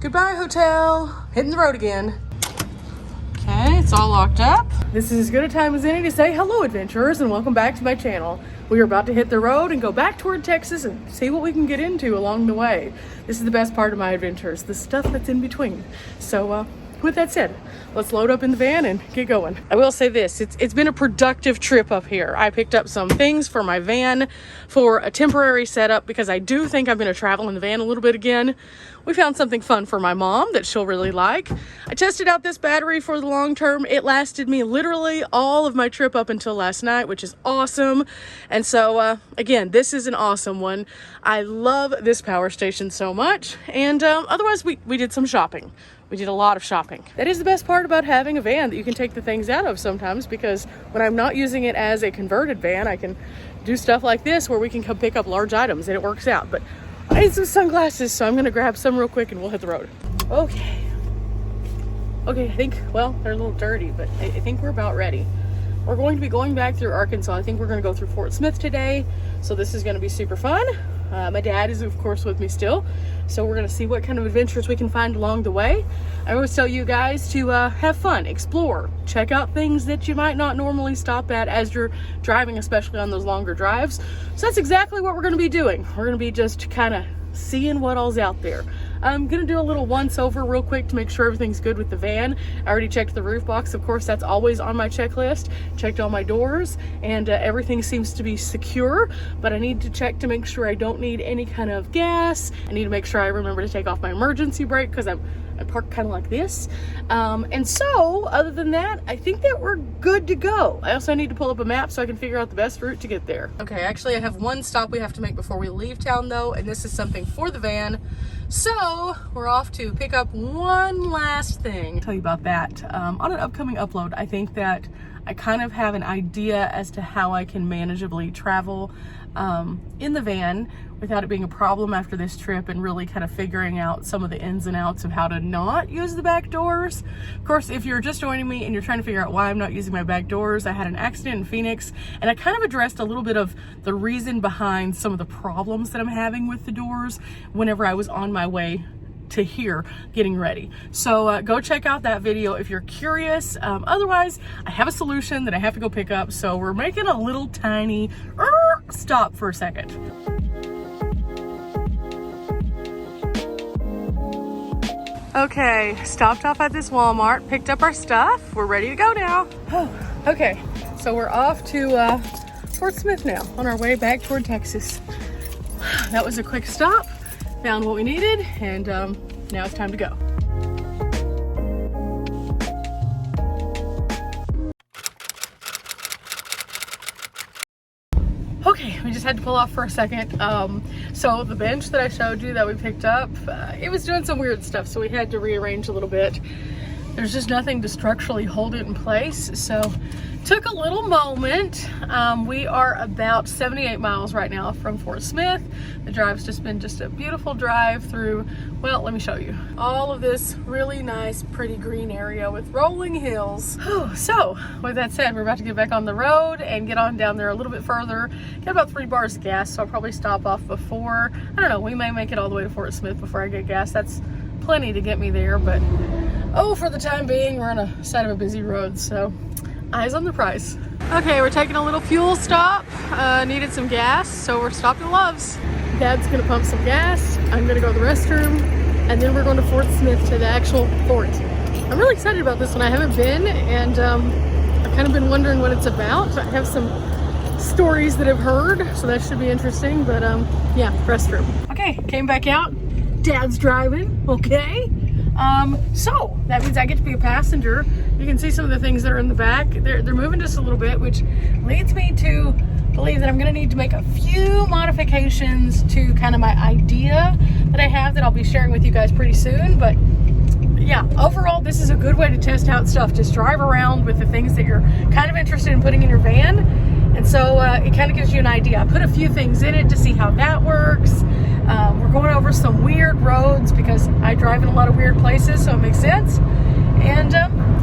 Goodbye, hotel. Hitting the road again. Okay, it's all locked up. This is as good a time as any to say hello, adventurers, and welcome back to my channel. We are about to hit the road and go back toward Texas and see what we can get into along the way. This is the best part of my adventures, the stuff that's in between. So, with that said, let's load up in the van and get going. I will say this, it's been a productive trip up here. I picked up some things for my van for a temporary setup because I do think I'm going to travel in the van a little bit again. We found something fun for my mom that she'll really like. I tested out this battery for the long term. It lasted me literally all of my trip up until last night, which is awesome. And so, again, this is an awesome one. I love this power station so much. And otherwise, we did some shopping. We did a lot of shopping. That is the best part about having a van that you can take the things out of sometimes, because when I'm not using it as a converted van, I can do stuff like this where we can come pick up large items and it works out. But I need some sunglasses, so I'm gonna grab some real quick and we'll hit the road. Okay, I think, well, they're a little dirty, but I think we're about ready. We're going to be going back through Arkansas. I think we're gonna go through Fort Smith today, so this is gonna be super fun. My dad is, of course, with me still, so we're gonna see what kind of adventures we can find along the way. I always tell you guys to have fun, explore, check out things that you might not normally stop at as you're driving, especially on those longer drives. So that's exactly what we're gonna be doing. We're gonna be just kind of seeing what all's out there. I'm gonna do a little once over real quick to make sure everything's good with the van. I already checked the roof box, of course, that's always on my checklist. Checked all my doors, and everything seems to be secure, but I need to check to make sure I don't need any kind of gas. I need to make sure I remember to take off my emergency brake because I park kind of like this. And so, other than that, I think that we're good to go. I also need to pull up a map so I can figure out the best route to get there. Okay, actually I have one stop we have to make before we leave town though, and this is something for the van. So, we're off to pick up one last thing. I'll tell you about that on an upcoming upload. I think that I kind of have an idea as to how I can manageably travel in the van without it being a problem after this trip, and really kind of figuring out some of the ins and outs of how to not use the back doors. Of course, if you're just joining me and you're trying to figure out why I'm not using my back doors, I had an accident in Phoenix, and I kind of addressed a little bit of the reason behind some of the problems that I'm having with the doors whenever I was on my way to here getting ready. So go check out that video if you're curious. Otherwise, I have a solution that I have to go pick up, so we're making a little tiny stop for a second. Okay, stopped off at this Walmart, picked up our stuff. We're ready to go now. Okay, so we're off to Fort Smith now, on our way back toward Texas. That was a quick stop, found what we needed, and now it's time to go. Okay, we just had to pull off for a second. So the bench that I showed you that we picked up, it was doing some weird stuff, so we had to rearrange a little bit. There's just nothing to structurally hold it in place, so took a little moment. We are about 78 miles right now from Fort Smith. The drive's just been a beautiful drive through, well, let me show you. All of this really nice, pretty green area with rolling hills. So, with that said, we're about to get back on the road and get on down there a little bit further. Get about 3 bars of gas, so I'll probably stop off before, I don't know, we may make it all the way to Fort Smith before I get gas. That's plenty to get me there, but for the time being, we're on a side of a busy road, so eyes on the prize. Okay, we're taking a little fuel stop. Needed some gas, so we're stopped at Love's. Dad's gonna pump some gas. I'm gonna go to the restroom, and then we're going to Fort Smith, to the actual fort. I'm really excited about this one. I haven't been, and I've kind of been wondering what it's about. I have some stories that I've heard, so that should be interesting, but yeah, restroom. Okay, came back out. Dad's driving, okay. So that means I get to be a passenger. You can see some of the things that are in the back. They're moving just a little bit, which leads me to believe that I'm gonna need to make a few modifications to kind of my idea that I have that I'll be sharing with you guys pretty soon. But yeah, overall, this is a good way to test out stuff. Just drive around with the things that you're kind of interested in putting in your van. And so it kind of gives you an idea. I put a few things in it to see how that works. We're going over some weird roads because I drive in a lot of weird places, so it makes sense. And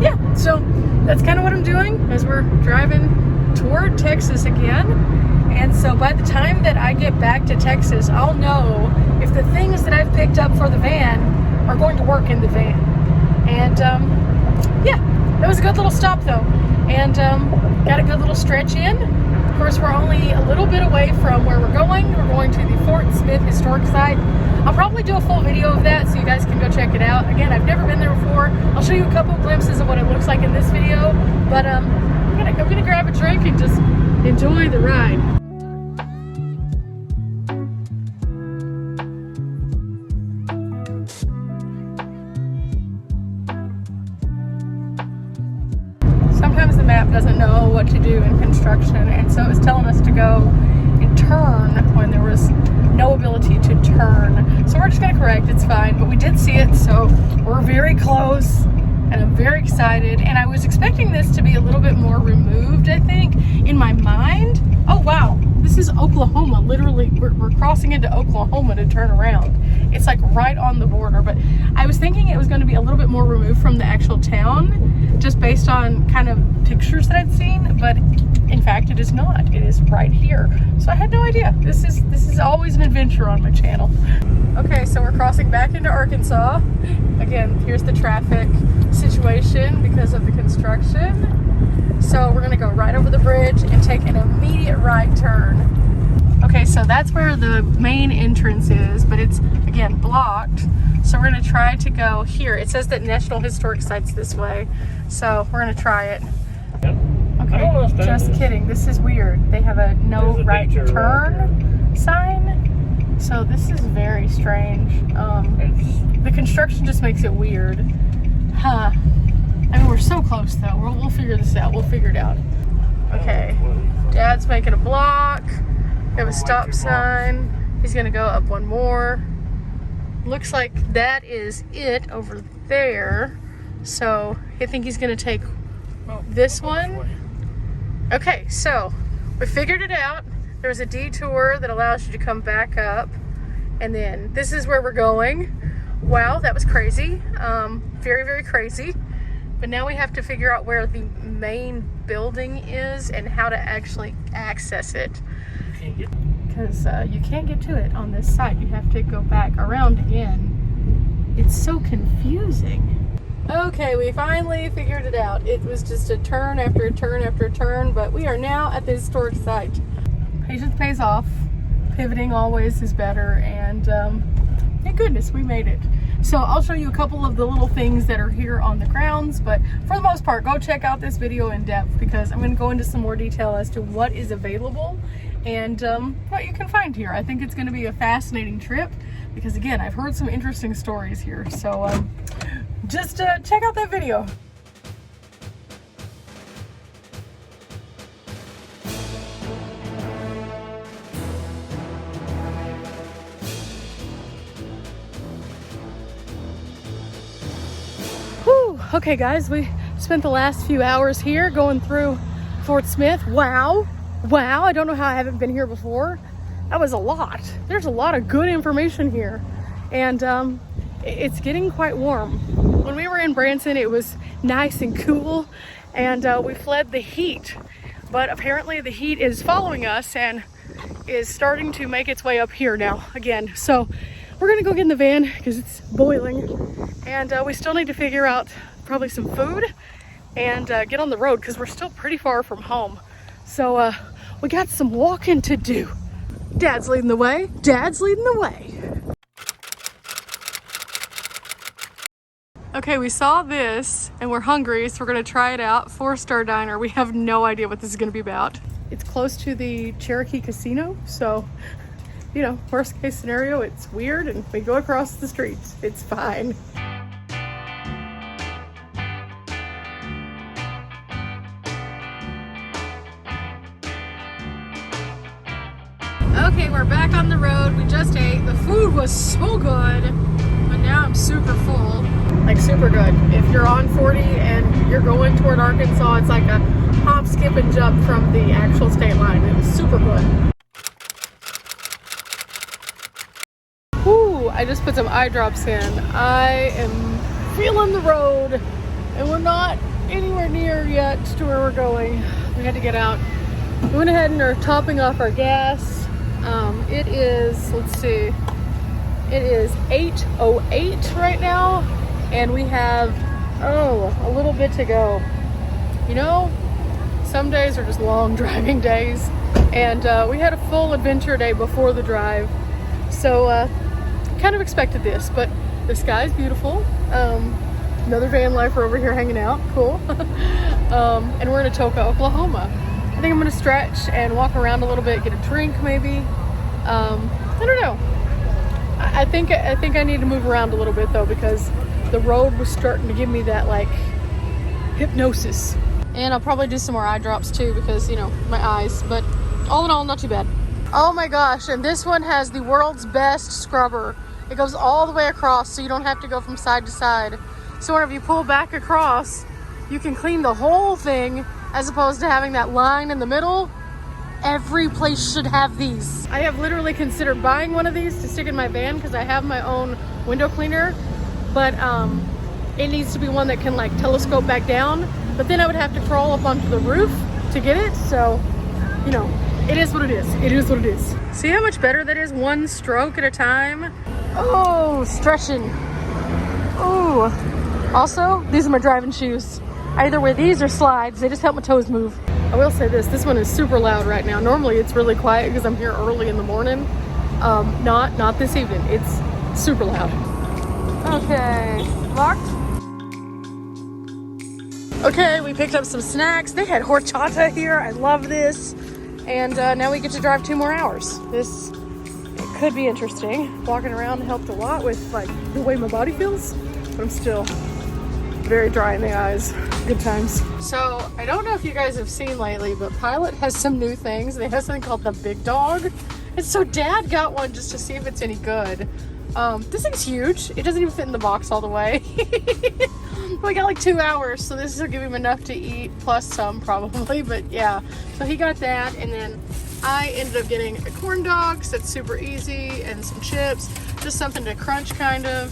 yeah, so that's kind of what I'm doing as we're driving toward Texas again. And so by the time that I get back to Texas, I'll know if the things that I've picked up for the van are going to work in the van. And yeah, it was a good little stop though. And got a good little stretch in. Of course, we're only a little bit away from where we're going. We're going to the Fort Smith Historic Site. I'll probably do a full video of that so you guys can go check it out. Again, I've never been there before. I'll show you a couple glimpses of what it looks like in this video. But I'm gonna grab a drink and just enjoy the ride. Sometimes the map doesn't know what to do in construction, and so it was telling us to go and turn when there was no ability to turn. So we're just gonna correct, it's fine, but we did see it, so we're very close, and I'm very excited. And I was expecting this to be a little bit more removed, I think, in my mind. Oh wow, this is Oklahoma. Literally, we're crossing into Oklahoma to turn around. It's like right on the border, but I was thinking it was going to be a little bit more removed from the actual town, just based on kind of pictures that I'd seen, but in fact it is not. It is right here. So I had no idea. This is always an adventure on my channel. Okay, so we're crossing back into Arkansas. Again, here's the traffic situation because of the construction. So we're gonna go right over the bridge and take an immediate right turn. Okay, so that's where the main entrance is, but it's, again, blocked. So we're gonna try to go here. It says that National Historic Site's this way, so we're gonna try it. Yep. Okay, just kidding. This is weird. They have a no right turn sign. So this is very strange. The construction just makes it weird. Huh. I mean, we're so close though. We'll figure this out. We'll figure it out. Okay, Dad's making a block. We have a stop sign. He's gonna go up one more. Looks like that is it over there. So I think he's gonna take this one. Okay, so we figured it out. There's a detour that allows you to come back up. And then this is where we're going. Wow, that was crazy. Very, very crazy. But now we have to figure out where the main building is and how to actually access it. Because you can't get to it on this side. You have to go back around again. It's so confusing. Okay, we finally figured it out. It was just a turn after a turn after a turn, but we are now at the historic site. Patience pays off. Pivoting always is better, and thank goodness we made it. So I'll show you a couple of the little things that are here on the grounds, but for the most part, go check out this video in depth because I'm going to go into some more detail as to what is available and what you can find here. I think it's going to be a fascinating trip because, again, I've heard some interesting stories here. So just check out that video. Okay guys, we spent the last few hours here going through Fort Smith. Wow, I don't know how I haven't been here before. That was a lot. There's a lot of good information here. And it's getting quite warm. When we were in Branson, it was nice and cool and we fled the heat. But apparently the heat is following us and is starting to make its way up here now again. So we're gonna go get in the van because it's boiling. And we still need to figure out probably some food and get on the road because we're still pretty far from home. So we got some walking to do. Dad's leading the way. Dad's leading the way. Okay, we saw this and we're hungry, so we're gonna try it out. 4-star diner. We have no idea what this is gonna be about. It's close to the Cherokee Casino, so you know, worst case scenario, it's weird and we go across the street. It's fine. Okay, we're back on the road. We just ate. The food was so good, but now I'm super full. Like super good. If you're on 40 and you're going toward Arkansas, it's like a hop, skip, and jump from the actual state line. It was super good. Whew, I just put some eye drops in. I am feeling the road, and we're not anywhere near yet to where we're going. We had to get out. We went ahead and are topping off our gas. It is, let's see, It is 8:08 right now, and we have, a little bit to go. You know, some days are just long driving days, and we had a full adventure day before the drive, so kind of expected this, but the sky's beautiful. Another van lifer over here hanging out, cool. And we're in Atoka, Oklahoma. I think I'm gonna stretch and walk around a little bit, get a drink maybe. I don't know. I think I need to move around a little bit though, because the road was starting to give me that like hypnosis. And I'll probably do some more eye drops too, because you know, my eyes, but all in all, not too bad. Oh my gosh, and this one has the world's best scrubber. It goes all the way across, so you don't have to go from side to side. So whenever you pull back across, you can clean the whole thing, as opposed to having that line in the middle. Every place should have these. I have literally considered buying one of these to stick in my van, because I have my own window cleaner, but it needs to be one that can like telescope back down, but then I would have to crawl up onto the roof to get it. So, you know, it is what it is. It is what it is. See how much better that is? One stroke at a time. Oh, stretching. Oh, also, these are my driving shoes. I either wear these or slides. They just help my toes move. I will say this one is super loud right now. Normally it's really quiet because I'm here early in the morning. Not this evening. It's super loud. Okay, locked. Okay, we picked up some snacks. They had horchata here. I love this. And now we get to drive 2 more hours. It could be interesting. Walking around helped a lot with like the way my body feels, but I'm still very dry in the eyes. Good times. So I don't know if you guys have seen lately, but Pilot has some new things. They have something called the Big Dog. And so Dad got one just to see if it's any good. This thing's huge. It doesn't even fit in the box all the way. We got like 2 hours, so this will give him enough to eat, plus some probably, but yeah. So he got that, and then I ended up getting a corn dog, because that's super easy, and some chips, just something to crunch kind of.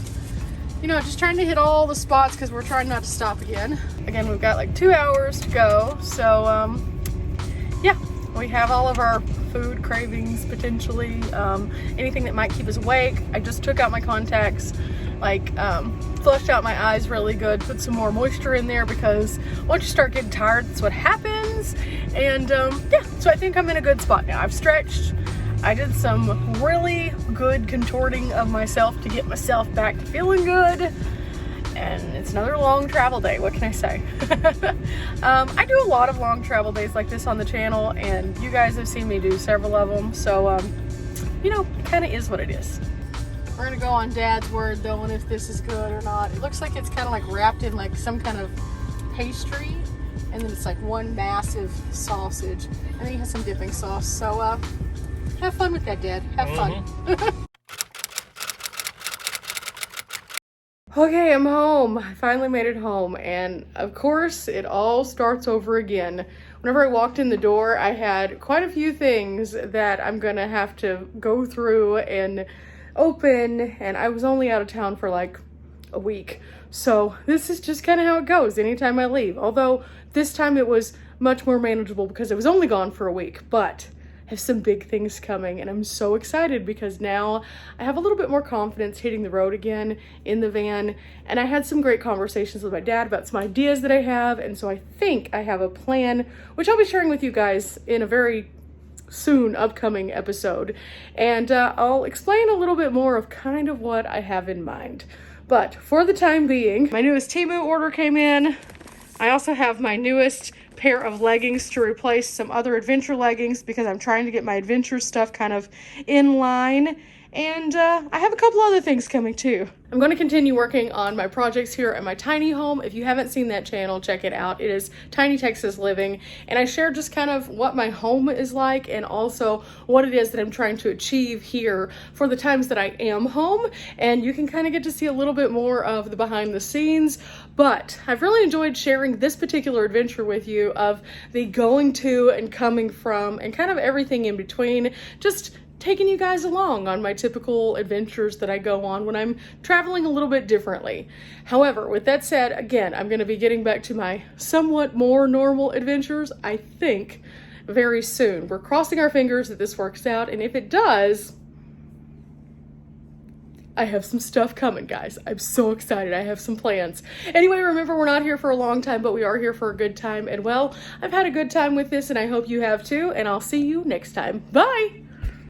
You know, just trying to hit all the spots because we're trying not to stop again. Again, we've got like 2 hours to go. So, yeah, we have all of our food cravings potentially. Anything that might keep us awake. I just took out my contacts, like flushed out my eyes really good, put some more moisture in there, because once you start getting tired, that's what happens. And yeah, so I think I'm in a good spot now. I've stretched. I did some really good contorting of myself to get myself back to feeling good. And it's another long travel day, what can I say? I do a lot of long travel days like this on the channel, and you guys have seen me do several of them. So, you know, it kind of is what it is. We're gonna go on Dad's word though, and if this is good or not. It looks like it's kind of like wrapped in like some kind of pastry, and then it's like one massive sausage. And then you have some dipping sauce. So, have fun with that, Dad. Have fun. Okay, I'm home. I finally made it home, and of course, it all starts over again. Whenever I walked in the door, I had quite a few things that I'm gonna have to go through and open, and I was only out of town for like a week. So this is just kind of how it goes anytime I leave. Although this time it was much more manageable because I was only gone for a week, but I have some big things coming, and I'm so excited because now I have a little bit more confidence hitting the road again in the van. And I had some great conversations with my dad about some ideas that I have, and so I think I have a plan, which I'll be sharing with you guys in a very soon upcoming episode. And I'll explain a little bit more of kind of what I have in mind. But for the time being, my newest Temu order came in. I also have my newest pair of leggings to replace some other adventure leggings because I'm trying to get my adventure stuff kind of in line. And I have a couple other things coming too. I'm going to continue working on my projects here at my tiny home. If you haven't seen that channel, check it out. It is Tiny Texas Living, and I share just kind of what my home is like and also what it is that I'm trying to achieve here for the times that I am home. And you can kind of get to see a little bit more of the behind the scenes. But I've really enjoyed sharing this particular adventure with you of the going to and coming from and kind of everything in between. Just taking you guys along on my typical adventures that I go on when I'm traveling a little bit differently. However, with that said, again, I'm going to be getting back to my somewhat more normal adventures, I think, very soon. We're crossing our fingers that this works out, and if it does, I have some stuff coming, guys. I'm so excited. I have some plans. Anyway, remember, we're not here for a long time, but we are here for a good time. And well, I've had a good time with this, and I hope you have too. And I'll see you next time. Bye.